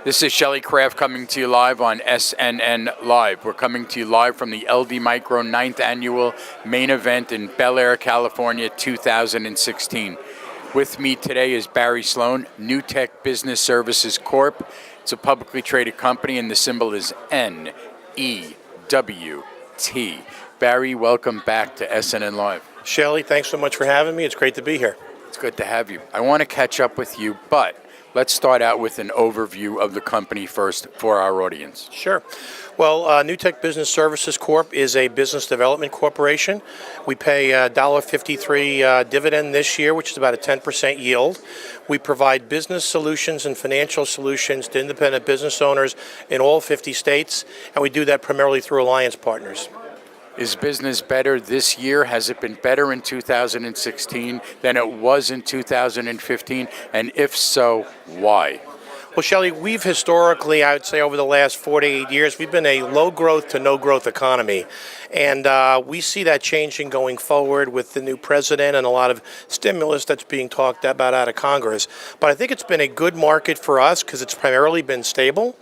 This is Shelley Kraft coming to you live on SNN Live. We're coming to you live from the LD Micro 9th Annual Main Event in Bel Air, California, 2016. With me today is Barry Sloan, Newtek Business Services Corp. It's a publicly traded company, and the symbol is NEWT. Barry, welcome back to SNN Live. Shelley, thanks so much for having me. It's great to be here. It's good to have you. I want to catch up with you, but let's start out with an overview of the company first for our audience. Sure. Well, Newtek Business Services Corp. is a business development corporation. We pay $1.53 dividend this year, which is about a 10% yield. We provide business solutions and financial solutions to independent business owners in all 50 states, and we do that primarily through alliance partners. Is business better this year? Has it been better in 2016 than it was in 2015? And if so, why? Well, Shelley, we've historically, I would say over the last 4 to 8 years, we've been a low growth to no growth economy. And we see that changing going forward with the new president and a lot of stimulus that's being talked about out of Congress. But I think it's been a good market for us because it's primarily been stable.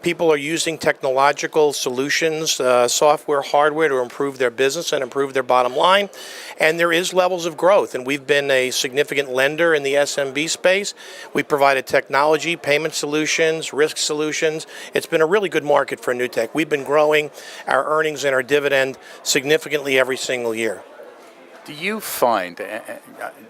People are using technological solutions, software, hardware to improve their business and improve their bottom line. And there is levels of growth. And we've been a significant lender in the SMB space. We provided technology, payment solutions, risk solutions. It's been a really good market for Newtek. We've been growing our earnings and our dividend significantly every single year. Do you find,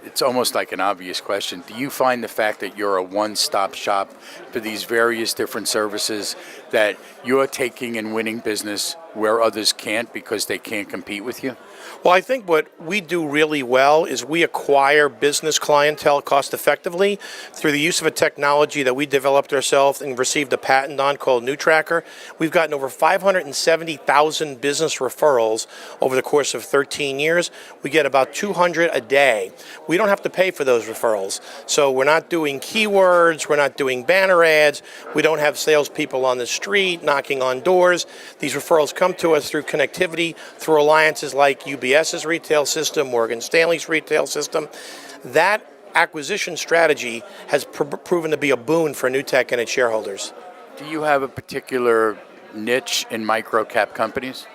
it's almost like an obvious question, do you find the fact that you're a one-stop shop for these various different services that you're taking and winning business where others can't because they can't compete with you? Well, I think what we do really well is we acquire business clientele cost effectively through the use of a technology that we developed ourselves and received a patent on called NewTracker. We've gotten over 570,000 business referrals over the course of 13 years. We get about 200 a day. We don't have to pay for those referrals. So we're not doing keywords, we're not doing banner ads, we don't have salespeople on the street knocking on doors. These referrals come to us through connectivity, through alliances like UBS's retail system, Morgan Stanley's retail system. That acquisition strategy has proven to be a boon for Newtek and its shareholders. Do you have a particular niche in micro-cap companies?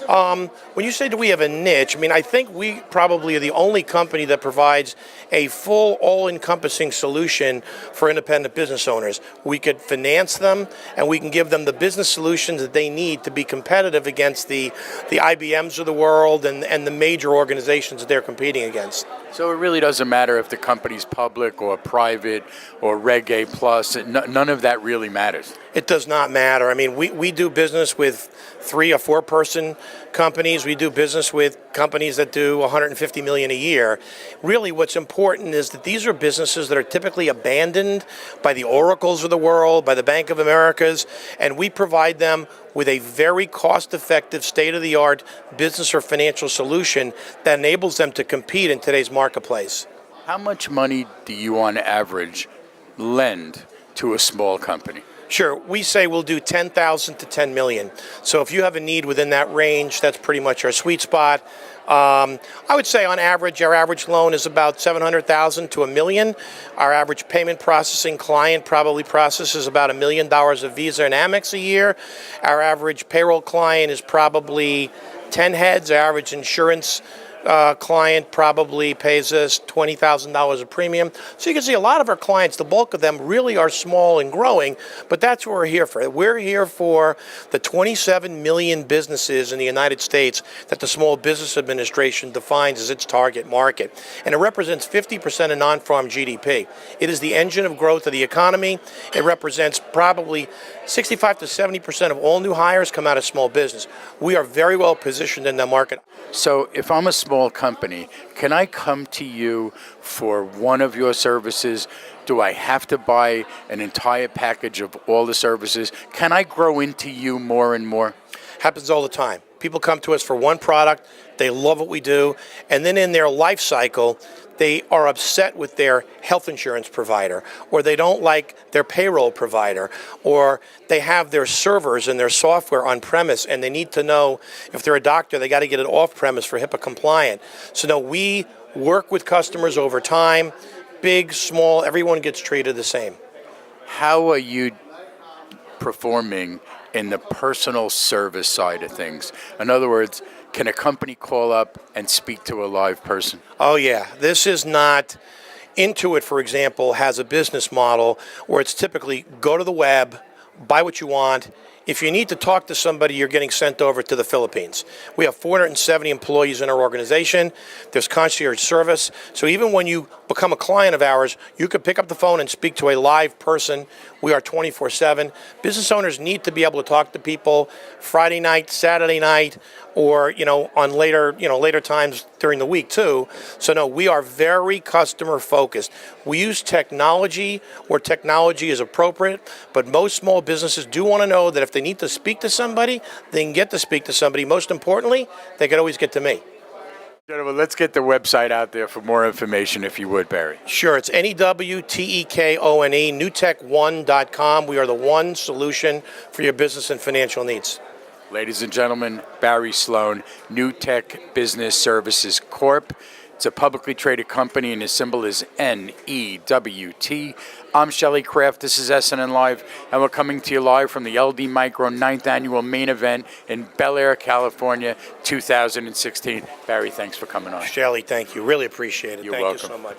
When you say do we have a niche, I mean, I think we probably are the only company that provides a full, all-encompassing solution for independent business owners. We could finance them, and we can give them the business solutions that they need to be competitive against the IBMs of the world and the major organizations that they're competing against. So it really doesn't matter if the company's public or private or Reg A+, none of that really matters. It does not matter. I mean, we do business with 3 or 4 person companies. We do business with companies that do $150 million a year. Really, what's important is that these are businesses that are typically abandoned by the Oracles of the world, by the Bank of Americas, and we provide them with a very cost-effective, state-of-the-art business or financial solution that enables them to compete in today's marketplace. How much money do you, on average, lend to a small company? Sure, we say we'll do $10,000 to $10 million. So if you have a need within that range, that's pretty much our sweet spot. I would say on average, our average loan is about $700,000 to $1 million. Our average payment processing client probably processes about $1 million of Visa and Amex a year. Our average payroll client is probably 10 heads. Our average insurance client probably pays us $20,000 a premium. So you can see a lot of our clients, the bulk of them really are small and growing, but that's what we're here for. We're here for the 27 million businesses in the United States that the Small Business Administration defines as its target market. And it represents 50% of non-farm GDP. It is the engine of growth of the economy. It represents probably 65 to 70% of all new hires come out of small business. We are very well positioned in that market. So if I'm a small company, can I come to you for one of your services? Do I have to buy an entire package of all the services? Can I grow into you more and more? Happens all the time. People come to us for one product, they love what we do, and then in their life cycle, they are upset with their health insurance provider, or they don't like their payroll provider, or they have their servers and their software on premise and they need to know if they're a doctor, they got to get it off premise for HIPAA compliant. So no, we work with customers over time, big, small, everyone gets treated the same. How are you performing in the personal service side of things? In other words, can a company call up and speak to a live person? Oh, yeah. This is not. Intuit, for example, has a business model where it's typically go to the web, buy what you want. If you need to talk to somebody, you're getting sent over to the Philippines. We have 470 employees in our organization. There's concierge service. So even when you become a client of ours, you could pick up the phone and speak to a live person. We are 24/7. Business owners need to be able to talk to people Friday night, Saturday night, or on later times during the week too. So no, we are very customer focused. We use technology where technology is appropriate, but most small businesses do want to know that if they need to speak to somebody, they can get to speak to somebody. Most importantly, they can always get to me. Gentlemen, let's get the website out there for more information, if you would, Barry. Sure, it's NEWTEKONE, newtek1.com. We are the one solution for your business and financial needs. Ladies and gentlemen, Barry Sloan, Newtek Business Services Corp. It's a publicly traded company, and the symbol is NEWT. I'm Shelley Kraft. This is SNN Live, and we're coming to you live from the LD Micro 9th Annual Main Event in Bel Air, California, 2016. Barry, thanks for coming on. Shelley, thank you. Really appreciate it. You're thank welcome. you so much.